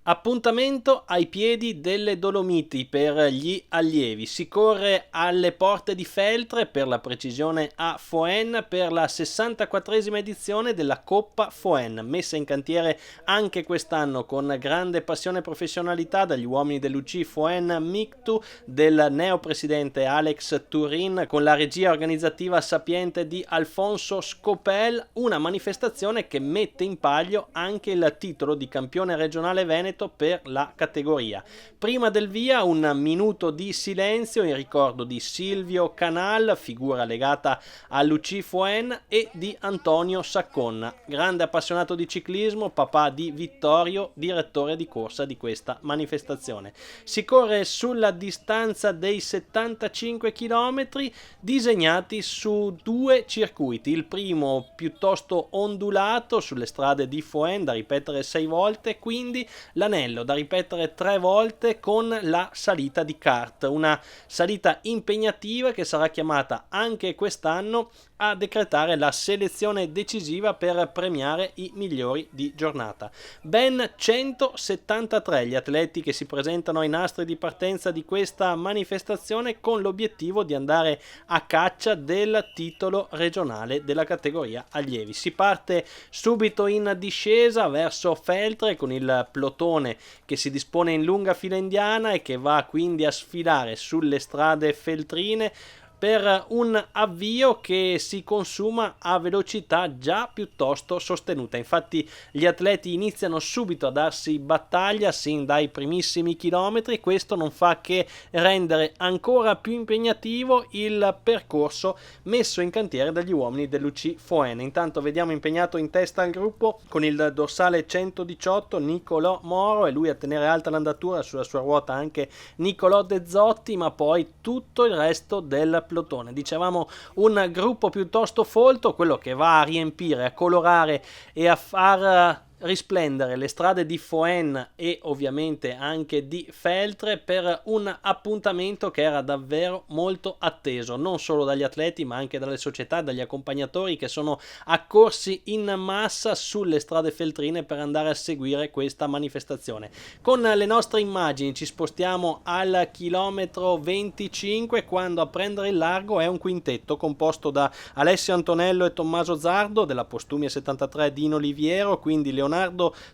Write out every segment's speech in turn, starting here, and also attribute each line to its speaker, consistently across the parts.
Speaker 1: Appuntamento ai piedi delle Dolomiti per gli allievi. Si corre alle porte di Feltre, per la precisione a Foen, per la 64esima edizione della Coppa Foen, messa in cantiere anche quest'anno con grande passione e professionalità dagli uomini dell'UC Foen Mictu, del neopresidente Alex Turin, con la regia organizzativa sapiente di Alfonso Scopel, una manifestazione che mette in palio anche il titolo di campione regionale veneto per la categoria. Prima del via un minuto di silenzio in ricordo di Silvio Canal, figura legata all'UC Foen, e di Antonio Sacconna, grande appassionato di ciclismo, papà di Vittorio, direttore di corsa di questa manifestazione. Si corre sulla distanza dei 75 km disegnati su due circuiti, il primo piuttosto ondulato sulle strade di Foen da ripetere 6 volte, quindi l'anello da ripetere 3 volte con la salita di kart, una salita impegnativa che sarà chiamata anche quest'anno a decretare la selezione decisiva per premiare i migliori di giornata. Ben 173 gli atleti che si presentano ai nastri di partenza di questa manifestazione, con l'obiettivo di andare a caccia del titolo regionale della categoria allievi. Si parte subito in discesa verso Feltre con il plotone che si dispone in lunga fila indiana e che va quindi a sfilare sulle strade feltrine per un avvio che si consuma a velocità già piuttosto sostenuta. Infatti gli atleti iniziano subito a darsi battaglia sin dai primissimi chilometri. Questo non fa che rendere ancora più impegnativo il percorso messo in cantiere dagli uomini dell'UC Foen. Intanto vediamo impegnato in testa al gruppo con il dorsale 118 Nicolò Moro, e lui a tenere alta l'andatura, sulla sua ruota anche Nicolò De Zotti, ma poi tutto il resto del plotone. Dicevamo un gruppo piuttosto folto, quello che va a riempire, a colorare e a far risplendere le strade di Foen e ovviamente anche di Feltre per un appuntamento che era davvero molto atteso, non solo dagli atleti ma anche dalle società, dagli accompagnatori che sono accorsi in massa sulle strade feltrine per andare a seguire questa manifestazione. Con le nostre immagini ci spostiamo al chilometro 25, quando a prendere il largo è un quintetto composto da Alessio Antonello e Tommaso Zardo della Postumia 73 Dino Liviero, quindi Leonardo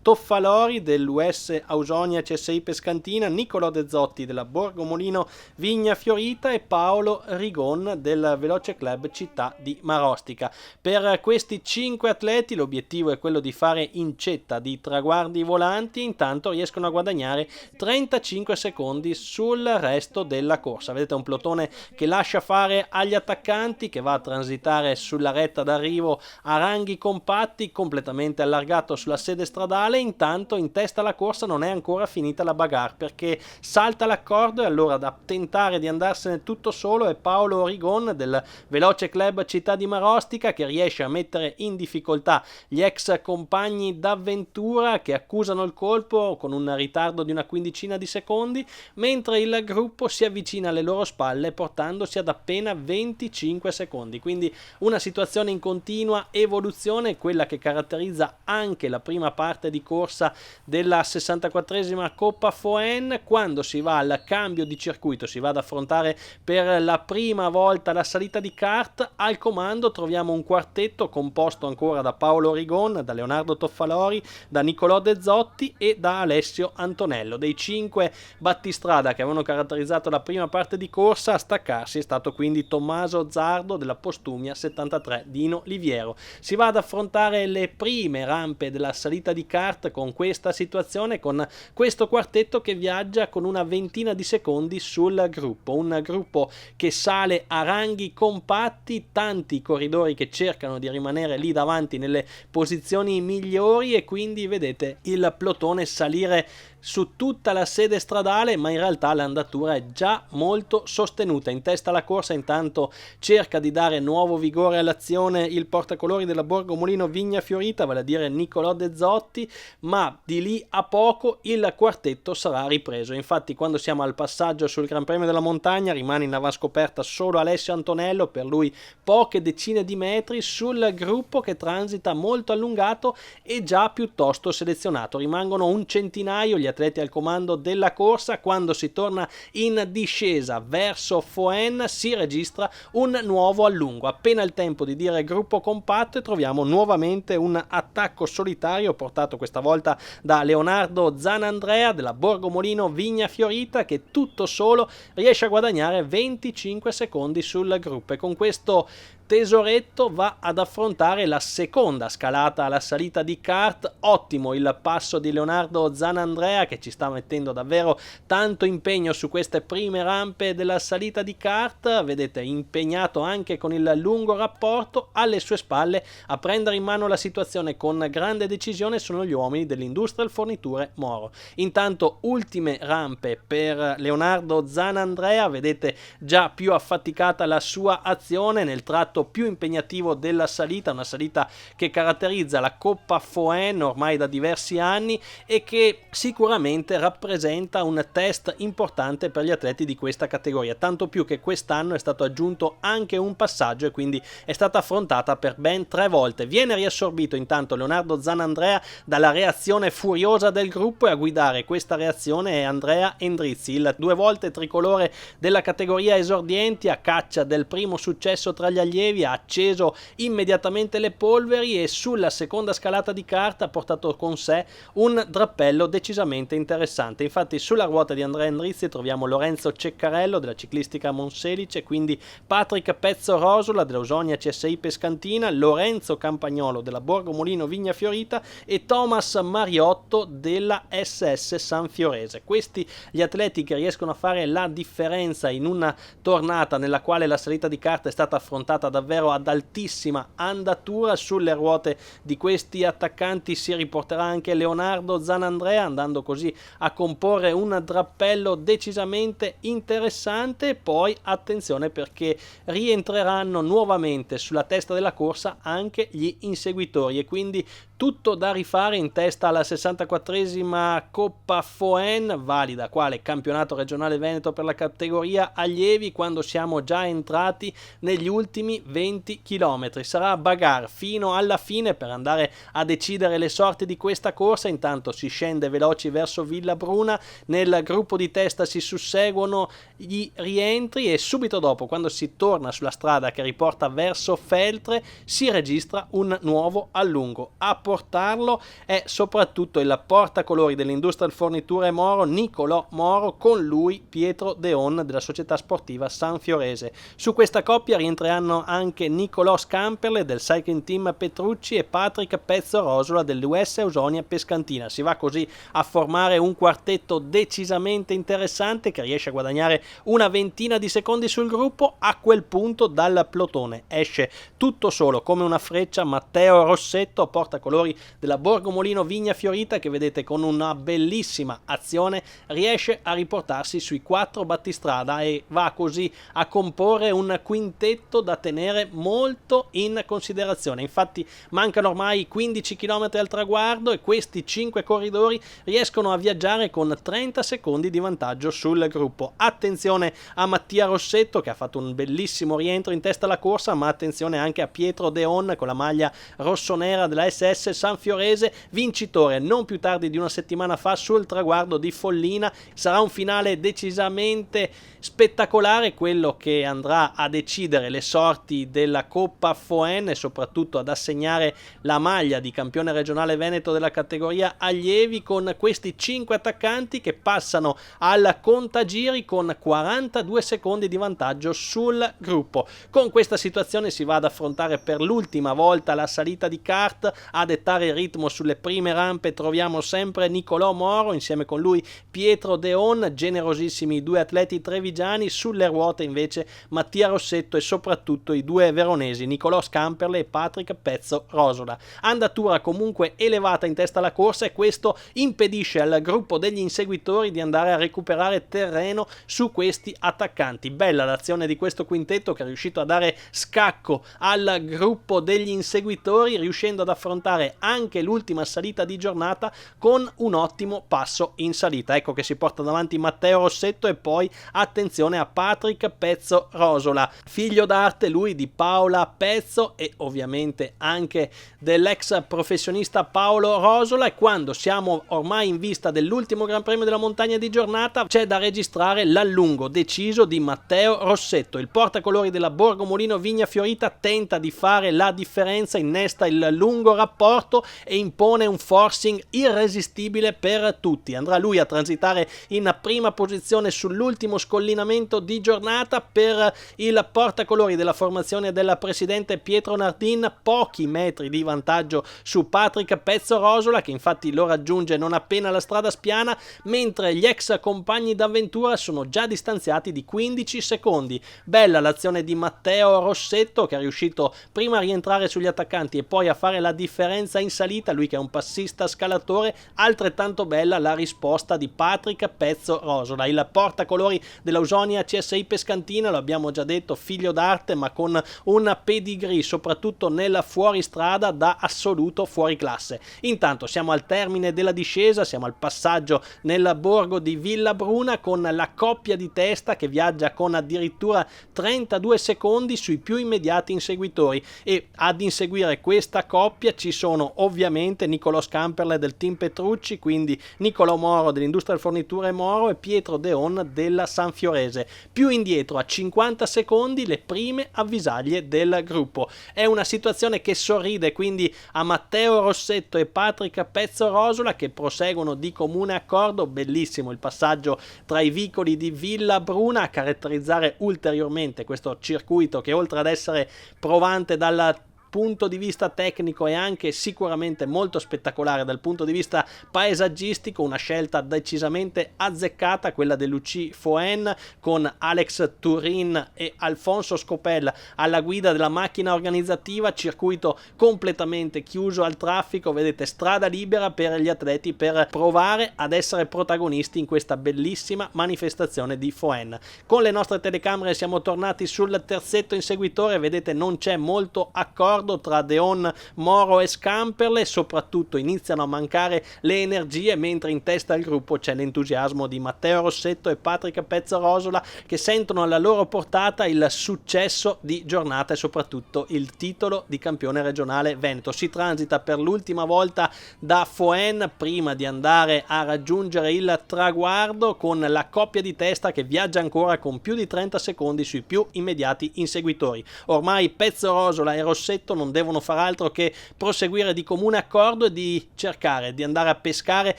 Speaker 1: Toffalori dell'US Ausonia CSI Pescantina, Nicolò De Zotti della Borgo Molino Vigna Fiorita e Paolo Rigon del Veloce Club Città di Marostica. Per questi 5 atleti l'obiettivo è quello di fare incetta di traguardi volanti, intanto riescono a guadagnare 35 secondi sul resto della corsa. Vedete un plotone che lascia fare agli attaccanti, che va a transitare sulla retta d'arrivo a ranghi compatti, completamente allargato sulla sede stradale. Intanto in testa alla corsa non è ancora finita la bagarre, perché salta l'accordo e allora da tentare di andarsene tutto solo è Paolo Rigon del Veloce Club Città di Marostica, che riesce a mettere in difficoltà gli ex compagni d'avventura che accusano il colpo con un ritardo di una quindicina di secondi, mentre il gruppo si avvicina alle loro spalle portandosi ad appena 25 secondi. Quindi una situazione in continua evoluzione, quella che caratterizza anche la prima parte di corsa della 64esima Coppa Foen, quando si va al cambio di circuito, si va ad affrontare per la prima volta la salita di kart. Al comando troviamo un quartetto composto ancora da Paolo Rigon, da Leonardo Toffalori, da Nicolò De Zotti e da Alessio Antonello. Dei 5 battistrada che avevano caratterizzato la prima parte di corsa, a staccarsi è stato quindi Tommaso Zardo della Postumia 73 Dino Liviero. Si va ad affrontare le prime rampe della salita di kart con questa situazione, con questo quartetto che viaggia con una ventina di secondi sul gruppo, un gruppo che sale a ranghi compatti, tanti corridori che cercano di rimanere lì davanti nelle posizioni migliori, e quindi vedete il plotone salire su tutta la sede stradale, ma in realtà l'andatura è già molto sostenuta. In testa alla corsa intanto cerca di dare nuovo vigore all'azione il portacolori della Borgo Molino Vigna Fiorita, vale a dire Nicolò De Zotti, ma di lì a poco il quartetto sarà ripreso. Infatti quando siamo al passaggio sul Gran Premio della Montagna rimane in avanscoperta solo Alessio Antonello, per lui poche decine di metri sul gruppo che transita molto allungato e già piuttosto selezionato. Rimangono un centinaio gli atleti al comando della corsa. Quando si torna in discesa verso Foen si registra un nuovo allungo, appena il tempo di dire gruppo compatto, e troviamo nuovamente un attacco solitario portato questa volta da Leonardo Zanandrea della Borgomolino Vigna Fiorita, che tutto solo riesce a guadagnare 25 secondi sul gruppo, e con questo tesoretto va ad affrontare la seconda scalata alla salita di kart. Ottimo il passo di Leonardo Zanandrea, che ci sta mettendo davvero tanto impegno su queste prime rampe della salita di kart. Vedete, impegnato anche con il lungo rapporto. Alle sue spalle a prendere in mano la situazione con grande decisione sono gli uomini dell'Industrial Forniture Moro. Intanto ultime rampe per Leonardo Zanandrea, vedete già più affaticata la sua azione nel tratto più impegnativo della salita, una salita che caratterizza la Coppa Foen ormai da diversi anni e che sicuramente rappresenta un test importante per gli atleti di questa categoria, tanto più che quest'anno è stato aggiunto anche un passaggio e quindi è stata affrontata per ben 3 volte. Viene riassorbito intanto Leonardo Zanandrea dalla reazione furiosa del gruppo, e a guidare questa reazione è Andrea Endrizzi, il 2 volte tricolore della categoria esordienti, a caccia del primo successo tra gli allievi. Ha acceso immediatamente le polveri e sulla seconda scalata di kart ha portato con sé un drappello decisamente interessante. Infatti sulla ruota di Andrea Endrizzi troviamo Lorenzo Ceccarello della Ciclistica Monselice, quindi Patrick Pezzo Rosola dell'Ausonia CSI Pescantina, Lorenzo Campagnolo della Borgomolino Vigna Fiorita e Thomas Mariotto della SS Sanfiorese. Questi gli atleti che riescono a fare la differenza in una tornata nella quale la salita di kart è stata affrontata davvero ad altissima andatura. Sulle ruote di questi attaccanti si riporterà anche Leonardo Zanandrea, andando così a comporre un drappello decisamente interessante. Poi attenzione, perché rientreranno nuovamente sulla testa della corsa anche gli inseguitori, e quindi tutto da rifare in testa alla 64esima Coppa Foen, valida quale campionato regionale veneto per la categoria allievi, quando siamo già entrati negli ultimi 20 km. Sarà bagarre fino alla fine per andare a decidere le sorti di questa corsa. Intanto si scende veloci verso Villabruna, nel gruppo di testa si susseguono gli rientri e subito dopo, quando si torna sulla strada che riporta verso Feltre, si registra un nuovo allungo. A portarlo è soprattutto il portacolori dell'Industrial Forniture Moro, Nicolò Moro, con lui Pietro Deon della società sportiva Sanfiorese. Su questa coppia rientreranno anche Nicolò Scamperle del Cycling Team Petrucci e Patrick Pezzo Rosola dell'US Ausonia Pescantina. Si va così a formare un quartetto decisamente interessante che riesce a guadagnare una ventina di secondi sul gruppo. A quel punto dal plotone esce tutto solo come una freccia Matteo Rossetto, portacolori della Borgomolino Vigna Fiorita, che vedete con una bellissima azione riesce a riportarsi sui 4 battistrada e va così a comporre un quintetto da tenere molto in considerazione. Infatti mancano ormai 15 km al traguardo e questi 5 corridori riescono a viaggiare con 30 secondi di vantaggio sul gruppo. Attenzione a Mattia Rossetto, che ha fatto un bellissimo rientro in testa alla corsa, ma attenzione anche a Pietro Deon con la maglia rossonera della SS Sanfiorese, vincitore non più tardi di una settimana fa sul traguardo di Follina. Sarà un finale decisamente spettacolare, quello che andrà a decidere le sorti della Coppa Foen e soprattutto ad assegnare la maglia di campione regionale veneto della categoria allievi, con questi 5 attaccanti che passano al contagiri con 42 secondi di vantaggio sul gruppo. Con questa situazione si va ad affrontare per l'ultima volta la salita di kart. A dettare il ritmo sulle prime rampe troviamo sempre Nicolò Moro, insieme con lui Pietro Deon, generosissimi i 2 atleti trevigiani. Sulle ruote invece Mattia Rossetto e soprattutto i 2 veronesi Nicolò Scamperle e Patrick Pezzo Rosola. Andatura comunque elevata in testa alla corsa, e questo impedisce al gruppo degli inseguitori di andare a recuperare terreno su questi attaccanti. Bella l'azione di questo quintetto, che è riuscito a dare scacco al gruppo degli inseguitori, riuscendo ad affrontare affrontare anche l'ultima salita di giornata con un ottimo passo in salita. Ecco che si porta davanti Matteo Rossetto e poi attenzione a Patrick Pezzo Rosola, figlio d'arte lui di Paola Pezzo e ovviamente anche dell'ex professionista Paolo Rosola. E quando siamo ormai in vista dell'ultimo Gran Premio della montagna di giornata c'è da registrare l'allungo deciso di Matteo Rossetto. Il portacolori della Borgo Molino Vigna Fiorita tenta di fare la differenza, innesta il lungo rapporto e impone un forcing irresistibile per tutti. Andrà lui a transitare in prima posizione sull'ultimo scollinamento di giornata per il portacolori della formazione del presidente Pietro Nardin, pochi metri di vantaggio su Patrick Pezzo Rosola, che infatti lo raggiunge non appena la strada spiana, mentre gli ex compagni d'avventura sono già distanziati di 15 secondi. Bella l'azione di Matteo Rossetto, che è riuscito prima a rientrare sugli attaccanti e poi a fare la differenza in salita, lui che è un passista scalatore. Altrettanto bella la risposta di Patrick Pezzo Rosola, il portacolori dell'Ausonia CSI Pescantina, lo abbiamo già detto, figlio d'arte ma con un pedigree soprattutto nella fuoristrada da assoluto fuoriclasse. Intanto siamo al termine della discesa, siamo al passaggio nel borgo di Villabruna con la coppia di testa che viaggia con addirittura 32 secondi sui più immediati inseguitori, e ad inseguire questa coppia ci sono ovviamente Nicolò Scamperle del team Petrucci, quindi Nicolò Moro dell'Industrial Forniture Moro e Pietro Deon della Sanfiorese. Più indietro a 50 secondi le prime avvisaglie del gruppo. È una situazione che sorride quindi a Matteo Rossetto e Patrick Pezzo Rosola, che proseguono di comune accordo. Bellissimo il passaggio tra i vicoli di Villabruna a caratterizzare ulteriormente questo circuito che, oltre ad essere provante dal punto di vista tecnico, è anche sicuramente molto spettacolare dal punto di vista paesaggistico. Una scelta decisamente azzeccata quella dell'UC Foen, con Alex Turin e Alfonso Scopel alla guida della macchina organizzativa. Circuito completamente chiuso al traffico, vedete, strada libera per gli atleti per provare ad essere protagonisti in questa bellissima manifestazione di Foen. Con le nostre telecamere siamo tornati sul terzetto inseguitore, vedete non c'è molto accordo tra Deon, Moro e Scamperle, soprattutto iniziano a mancare le energie, mentre in testa al gruppo c'è l'entusiasmo di Matteo Rossetto e Patrick Pezzo Rosola, che sentono alla loro portata il successo di giornata e soprattutto il titolo di campione regionale veneto. Si transita per l'ultima volta da Foen prima di andare a raggiungere il traguardo, con la coppia di testa che viaggia ancora con più di 30 secondi sui più immediati inseguitori. Ormai Pezzo Rosola e Rossetto non devono far altro che proseguire di comune accordo e di cercare di andare a pescare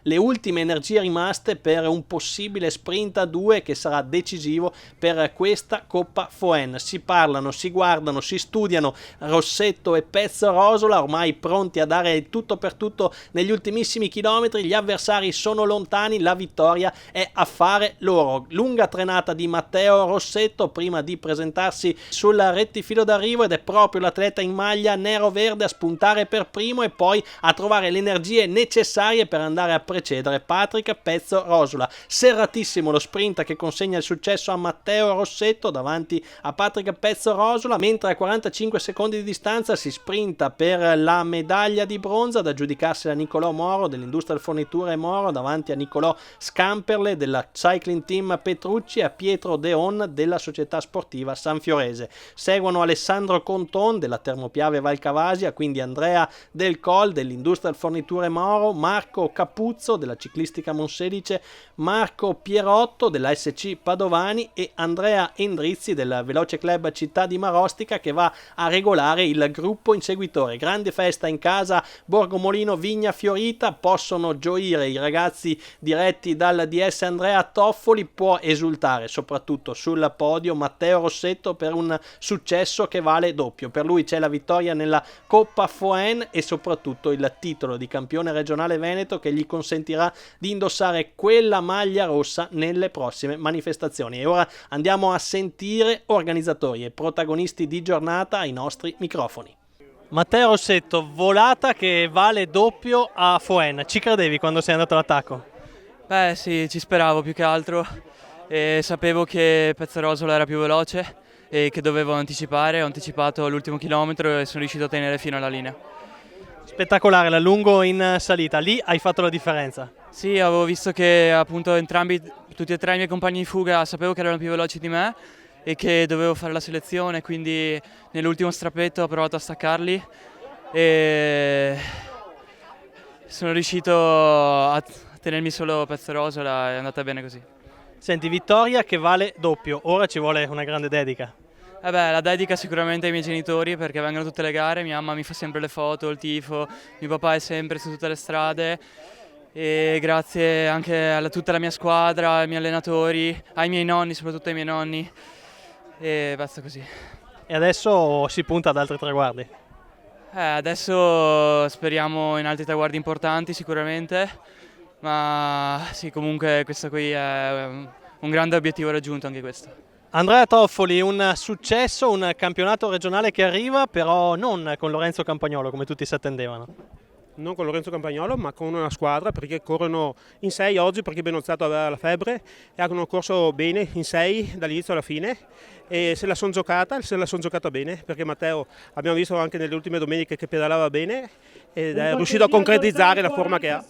Speaker 1: le ultime energie rimaste per un possibile sprint a due che sarà decisivo per questa Coppa Foen. Si parlano, si guardano, si studiano Rossetto e Pezzo Rosola, ormai pronti a dare il tutto per tutto negli ultimissimi chilometri. Gli avversari sono lontani, la vittoria è affare loro. Lunga trenata di Matteo Rossetto prima di presentarsi sul rettifilo d'arrivo, ed è proprio l'atleta in maglia nero-verde a spuntare per primo e poi a trovare le energie necessarie per andare a precedere Patrick Pezzo Rosola. Serratissimo lo sprint che consegna il successo a Matteo Rossetto davanti a Patrick Pezzo Rosola, mentre a 45 secondi di distanza si sprinta per la medaglia di bronzo, ad aggiudicarsi da Nicolò Moro dell'Industrial Forniture Moro davanti a Nicolò Scamperle della Cycling Team Petrucci e a Pietro Deon della società sportiva Sanfiorese. Seguono Alessandro Conton della Termopiave Valcavasia, quindi Andrea Del Col dell'Industrial Forniture Moro, Marco Capuzzo della Ciclistica Monselice, Marco Pierotto della SC Padovani e Andrea Endrizzi del Veloce Club Città di Marostica, che va a regolare il gruppo inseguitore. Grande festa in casa Borgo Molino Vigna Fiorita, possono gioire i ragazzi diretti dal DS Andrea Toffoli, può esultare soprattutto sul podio Matteo Rossetto per un successo che vale doppio. Per lui c'è la vittoria nella Coppa Foen e soprattutto il titolo di campione regionale veneto, che gli consentirà di indossare quella maglia rossa nelle prossime manifestazioni. E ora andiamo a sentire organizzatori e protagonisti di giornata ai nostri microfoni. Matteo Rossetto, volata che vale doppio a Foen. Ci credevi quando sei andato all'attacco?
Speaker 2: Beh sì, ci speravo più che altro, e sapevo che Pezzo Rosola era più veloce e che dovevo anticipare. Ho anticipato l'ultimo chilometro e sono riuscito a tenere fino alla linea.
Speaker 1: Spettacolare l'allungo in salita, lì hai fatto la differenza.
Speaker 2: Sì, avevo visto che appunto tutti e tre i miei compagni di fuga sapevo che erano più veloci di me e che dovevo fare la selezione, quindi nell'ultimo strappetto ho provato a staccarli e sono riuscito a tenermi solo Pezzerosola, è andata bene così.
Speaker 1: Senti, vittoria che vale doppio, ora ci vuole una grande dedica.
Speaker 2: La dedica sicuramente ai miei genitori perché vengono a tutte le gare, mia mamma mi fa sempre le foto, il tifo, mio papà è sempre su tutte le strade e grazie anche a tutta la mia squadra, ai miei allenatori, ai miei nonni, soprattutto ai miei nonni e basta così.
Speaker 1: E adesso si punta ad altri traguardi.
Speaker 2: Adesso speriamo in altri traguardi importanti sicuramente, ma sì, comunque questo qui è un grande obiettivo raggiunto anche questo.
Speaker 1: Andrea Toffoli, un successo, un campionato regionale che arriva, però non con Lorenzo Campagnolo come tutti si attendevano.
Speaker 3: Non con Lorenzo Campagnolo, ma con una squadra perché corrono in 6 oggi perché Benozzato aveva la febbre e hanno corso bene in 6 dall'inizio alla fine e se la sono giocata bene perché Matteo abbiamo visto anche nelle ultime domeniche che pedalava bene ed è riuscito a concretizzare la forma che ha.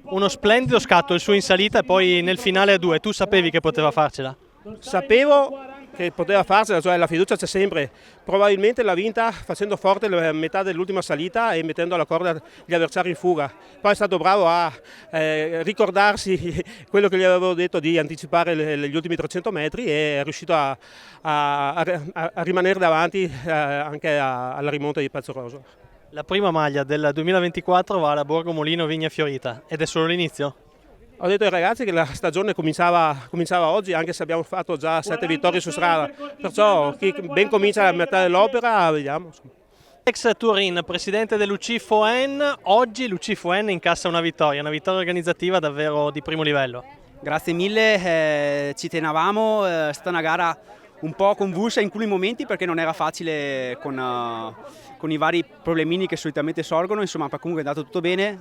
Speaker 1: Uno splendido scatto il suo in salita e poi nel finale a 2, tu sapevi che poteva farcela?
Speaker 3: Sapevo che poteva farsela, cioè la fiducia c'è sempre, probabilmente l'ha vinta facendo forte la metà dell'ultima salita e mettendo alla corda gli avversari in fuga, poi è stato bravo a ricordarsi quello che gli avevo detto di anticipare gli ultimi 300 metri e è riuscito a rimanere davanti anche alla rimonta di Pezzerosola.
Speaker 1: La prima maglia del 2024 va alla Borgo Molino Vigna Fiorita ed è solo l'inizio?
Speaker 3: Ho detto ai ragazzi che la stagione cominciava oggi, anche se abbiamo fatto già 7 vittorie su strada, perciò chi ben comincia a metà dell'opera, vediamo.
Speaker 1: Ex Turin, presidente dell'UCI Foen, oggi l'UCI Foen incassa una vittoria organizzativa davvero di primo livello.
Speaker 4: Grazie mille, ci tenevamo, è stata una gara un po' convulsa in alcuni momenti perché non era facile con i vari problemini che solitamente sorgono, insomma comunque è andato tutto bene,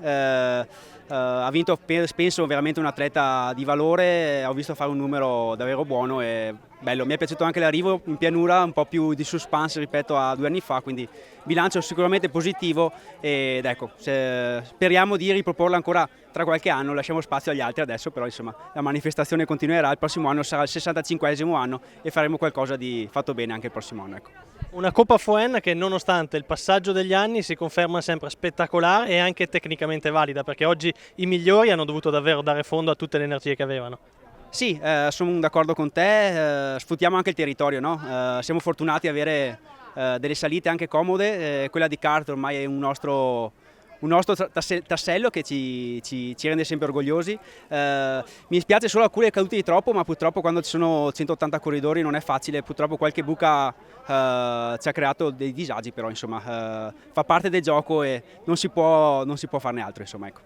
Speaker 4: ha vinto penso veramente un atleta di valore, ho visto fare un numero davvero buono e bello, mi è piaciuto anche l'arrivo in pianura, un po' più di suspense rispetto a 2 anni fa, quindi bilancio sicuramente positivo ed ecco, speriamo di riproporla ancora tra qualche anno, lasciamo spazio agli altri adesso, però insomma la manifestazione continuerà, il prossimo anno sarà il 65esimo anno e faremo qualcosa di fatto bene anche il prossimo anno. Ecco.
Speaker 1: Una Coppa Foen che nonostante il passaggio degli anni si conferma sempre spettacolare e anche tecnicamente valida perché oggi i migliori hanno dovuto davvero dare fondo a tutte le energie che avevano.
Speaker 4: Sì, sono d'accordo con te, sfruttiamo anche il territorio, no? Siamo fortunati ad avere delle salite anche comode, quella di kart ormai è un nostro tassello che ci rende sempre orgogliosi. Mi dispiace solo alcune cadute di troppo, ma purtroppo quando ci sono 180 corridori non è facile, purtroppo qualche buca ci ha creato dei disagi, però insomma fa parte del gioco e non si può farne altro, insomma, ecco.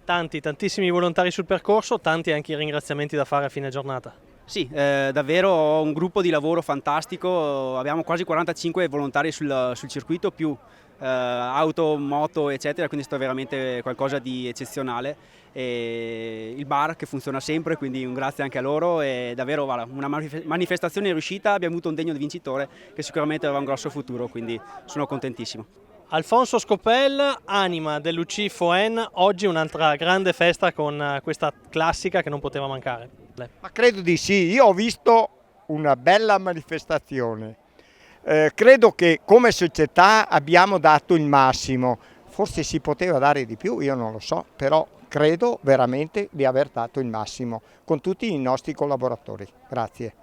Speaker 1: Tantissimi volontari sul percorso, tanti anche i ringraziamenti da fare a fine giornata.
Speaker 4: Sì, davvero ho un gruppo di lavoro fantastico, abbiamo quasi 45 volontari sul circuito, più auto, moto eccetera, quindi è veramente qualcosa di eccezionale. E il bar che funziona sempre, quindi un grazie anche a loro e davvero una manifestazione riuscita, abbiamo avuto un degno vincitore che sicuramente aveva un grosso futuro, quindi sono contentissimo.
Speaker 1: Alfonso Scopel, anima dell'UCI Foen, oggi un'altra grande festa con questa classica che non poteva mancare.
Speaker 5: Ma credo di sì, io ho visto una bella manifestazione, credo che come società abbiamo dato il massimo, forse si poteva dare di più, io non lo so, però credo veramente di aver dato il massimo con tutti i nostri collaboratori. Grazie.